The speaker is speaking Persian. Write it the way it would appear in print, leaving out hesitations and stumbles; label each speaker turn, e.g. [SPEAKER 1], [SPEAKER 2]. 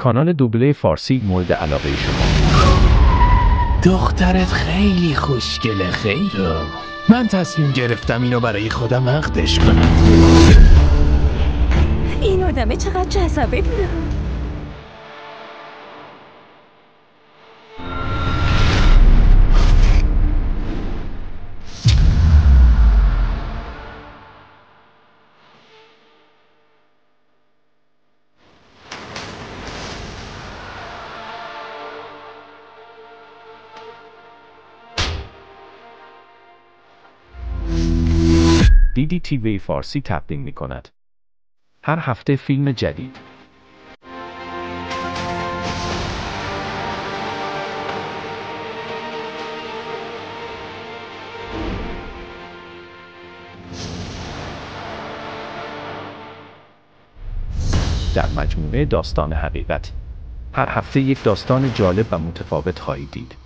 [SPEAKER 1] کانال دوبله فارسی مورد علاقه شما.
[SPEAKER 2] دخترت خیلی خوشگله، خیلی. من تصمیم گرفتم اینو برای خودم عقدش کنم.
[SPEAKER 3] این آدمه چقدر جذابه بود.
[SPEAKER 1] DDTV فارسی تقدیم می کند. هر هفته فیلم جدید. در مجموعه داستان حقیقت. هر هفته یک داستان جالب و متفاوت خواهید دید.